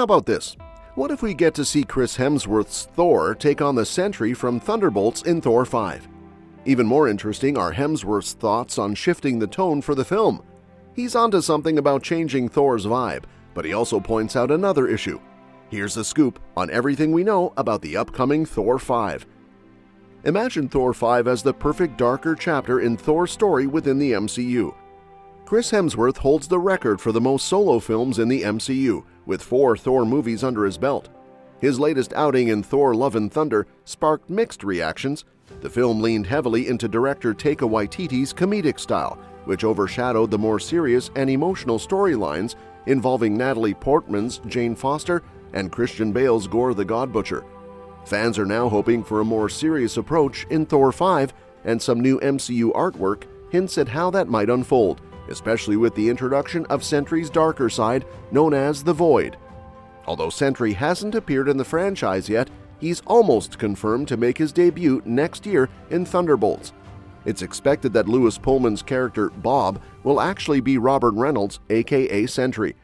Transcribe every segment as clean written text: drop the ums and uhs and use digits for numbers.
about this? What if we get to see Chris Hemsworth's Thor take on the Sentry from Thunderbolts in Thor 5? Even more interesting are Hemsworth's thoughts on shifting the tone for the film. He's onto something about changing Thor's vibe, but he also points out another issue. Here's the scoop on everything we know about the upcoming Thor 5. Imagine Thor 5 as the perfect darker chapter in Thor's story within the MCU. Chris Hemsworth holds the record for the most solo films in the MCU, with 4 Thor movies under his belt. His latest outing in Thor: Love and Thunder sparked mixed reactions. The film leaned heavily into director Taika Waititi's comedic style, which overshadowed the more serious and emotional storylines involving Natalie Portman's Jane Foster and Christian Bale's Gore the God Butcher. Fans are now hoping for a more serious approach in Thor 5, and some new MCU artwork hints at how that might unfold, especially with the introduction of Sentry's darker side, known as the Void. Although Sentry hasn't appeared in the franchise yet, he's almost confirmed to make his debut next year in Thunderbolts. It's expected that Lewis Pullman's character, Bob, will actually be Robert Reynolds, aka Sentry.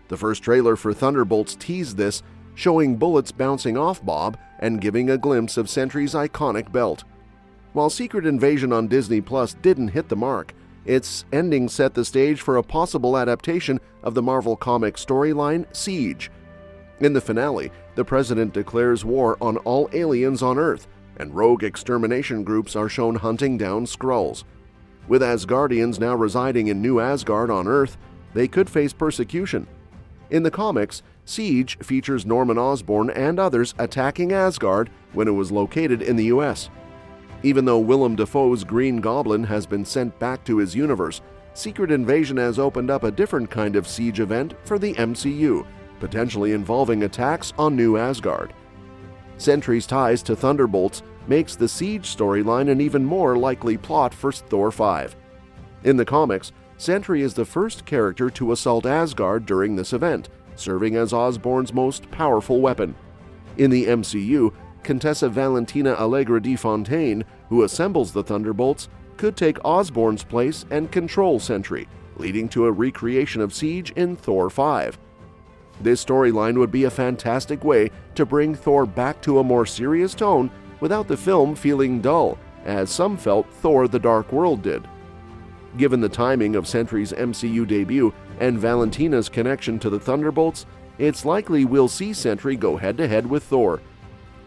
The first trailer for Thunderbolts teased this, showing bullets bouncing off Bob and giving a glimpse of Sentry's iconic belt. While Secret Invasion on Disney Plus didn't hit the mark, its ending set the stage for a possible adaptation of the Marvel Comics storyline Siege. In the finale, the President declares war on all aliens on Earth, and rogue extermination groups are shown hunting down Skrulls. With Asgardians now residing in New Asgard on Earth, they could face persecution. In the comics, Siege features Norman Osborn and others attacking Asgard when it was located in the US. Even though Willem Dafoe's Green Goblin has been sent back to his universe, Secret Invasion has opened up a different kind of Siege event for the MCU, potentially involving attacks on New Asgard. Sentry's ties to Thunderbolts makes the Siege storyline an even more likely plot for Thor 5. In the comics, Sentry is the first character to assault Asgard during this event, serving as Osborn's most powerful weapon. In the MCU, Contessa Valentina Allegra de Fontaine, who assembles the Thunderbolts, could take Osborn's place and control Sentry, leading to a recreation of Siege in Thor 5. This storyline would be a fantastic way to bring Thor back to a more serious tone without the film feeling dull, as some felt Thor: The Dark World did. Given the timing of Sentry's MCU debut and Valentina's connection to the Thunderbolts, it's likely we'll see Sentry go head-to-head with Thor.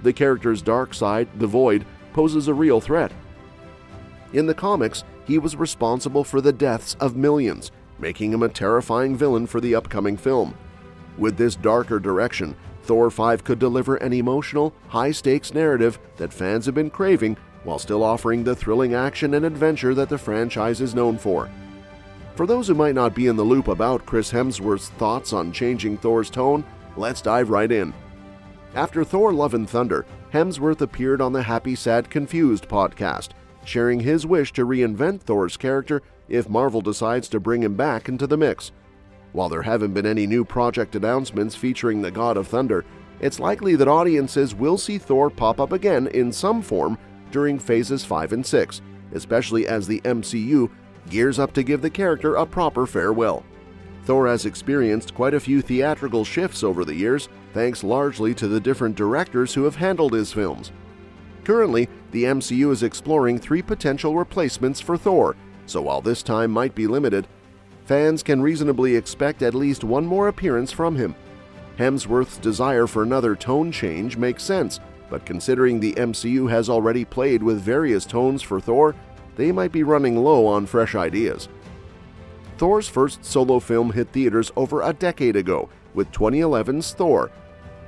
The character's dark side, the Void, poses a real threat. In the comics, he was responsible for the deaths of millions, making him a terrifying villain for the upcoming film. With this darker direction, Thor 5 could deliver an emotional, high-stakes narrative that fans have been craving while still offering the thrilling action and adventure that the franchise is known for. For those who might not be in the loop about Chris Hemsworth's thoughts on changing Thor's tone, let's dive right in. After Thor: Love and Thunder, Hemsworth appeared on the Happy Sad Confused podcast, sharing his wish to reinvent Thor's character if Marvel decides to bring him back into the mix. While there haven't been any new project announcements featuring the God of Thunder, it's likely that audiences will see Thor pop up again in some form during Phases 5 and 6, especially as the MCU gears up to give the character a proper farewell. Thor has experienced quite a few theatrical shifts over the years, thanks largely to the different directors who have handled his films. Currently, the MCU is exploring 3 potential replacements for Thor, so while this time might be limited, fans can reasonably expect at least one more appearance from him. Hemsworth's desire for another tone change makes sense, but considering the MCU has already played with various tones for Thor, they might be running low on fresh ideas. Thor's first solo film hit theaters over a decade ago with 2011's Thor.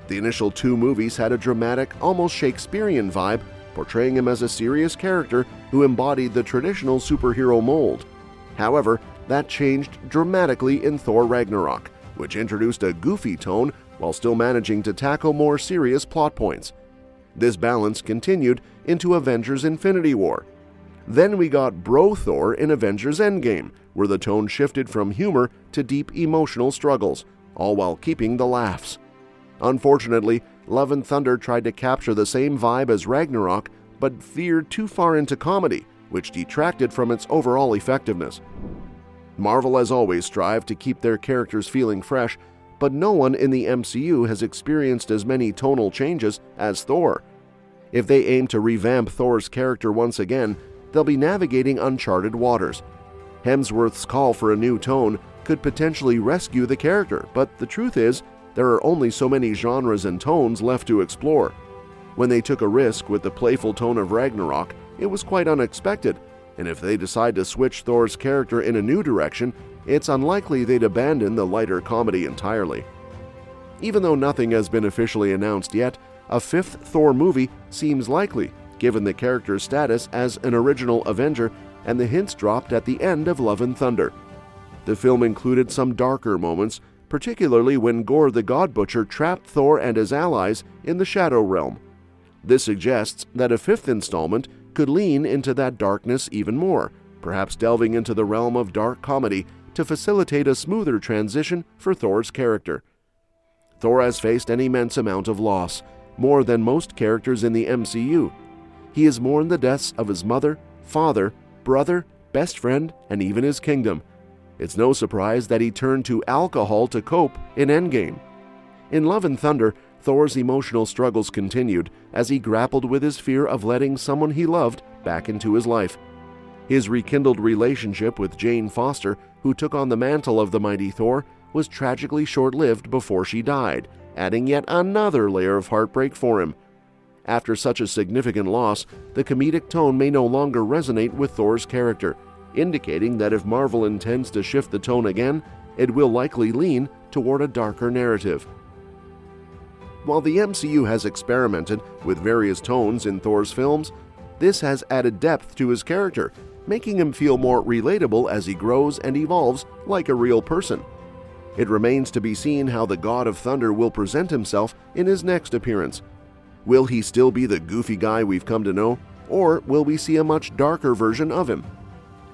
The initial 2 movies had a dramatic, almost Shakespearean vibe, portraying him as a serious character who embodied the traditional superhero mold. However, that changed dramatically in Thor: Ragnarok, which introduced a goofy tone while still managing to tackle more serious plot points. This balance continued into Avengers: Infinity War. Then we got Bro Thor in Avengers: Endgame, where the tone shifted from humor to deep emotional struggles, all while keeping the laughs. Unfortunately, Love and Thunder tried to capture the same vibe as Ragnarok, but veered too far into comedy, which detracted from its overall effectiveness. Marvel has always strived to keep their characters feeling fresh, but no one in the MCU has experienced as many tonal changes as Thor. If they aim to revamp Thor's character once again, they'll be navigating uncharted waters. Hemsworth's call for a new tone could potentially rescue the character, but the truth is, there are only so many genres and tones left to explore. When they took a risk with the playful tone of Ragnarok, it was quite unexpected, and if they decide to switch Thor's character in a new direction, it's unlikely they'd abandon the lighter comedy entirely. Even though nothing has been officially announced yet, a fifth Thor movie seems likely, given the character's status as an original Avenger and the hints dropped at the end of Love and Thunder. The film included some darker moments, particularly when Gorr the God Butcher trapped Thor and his allies in the Shadow Realm. This suggests that a fifth installment could lean into that darkness even more, perhaps delving into the realm of dark comedy to facilitate a smoother transition for Thor's character. Thor has faced an immense amount of loss, more than most characters in the MCU. He has mourned the deaths of his mother, father, brother, best friend, and even his kingdom. It's no surprise that he turned to alcohol to cope in Endgame. In Love and Thunder, Thor's emotional struggles continued as he grappled with his fear of letting someone he loved back into his life. His rekindled relationship with Jane Foster, who took on the mantle of the mighty Thor, was tragically short-lived before she died, adding yet another layer of heartbreak for him. After such a significant loss, the comedic tone may no longer resonate with Thor's character, indicating that if Marvel intends to shift the tone again, it will likely lean toward a darker narrative. While the MCU has experimented with various tones in Thor's films, this has added depth to his character, making him feel more relatable as he grows and evolves like a real person. It remains to be seen how the God of Thunder will present himself in his next appearance. Will he still be the goofy guy we've come to know, or will we see a much darker version of him?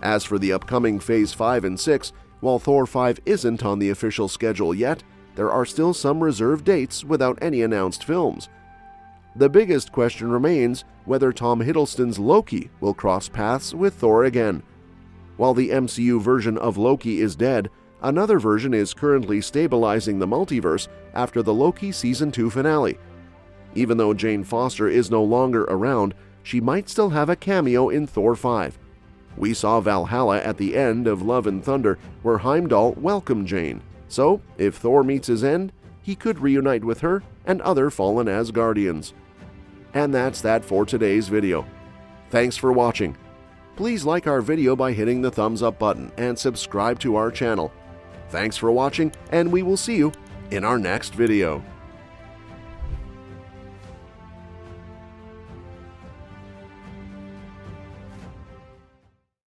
As for the upcoming Phase 5 and 6, while Thor 5 isn't on the official schedule yet, there are still some reserved dates without any announced films. The biggest question remains whether Tom Hiddleston's Loki will cross paths with Thor again. While the MCU version of Loki is dead, another version is currently stabilizing the multiverse after the Loki Season 2 finale. Even though Jane Foster is no longer around, she might still have a cameo in Thor 5. We saw Valhalla at the end of Love and Thunder, where Heimdall welcomed Jane. So, if Thor meets his end, he could reunite with her and other fallen Asgardians. And that's that for today's video. Thanks for watching. Please like our video by hitting the thumbs up button and subscribe to our channel. Thanks for watching, and we will see you in our next video.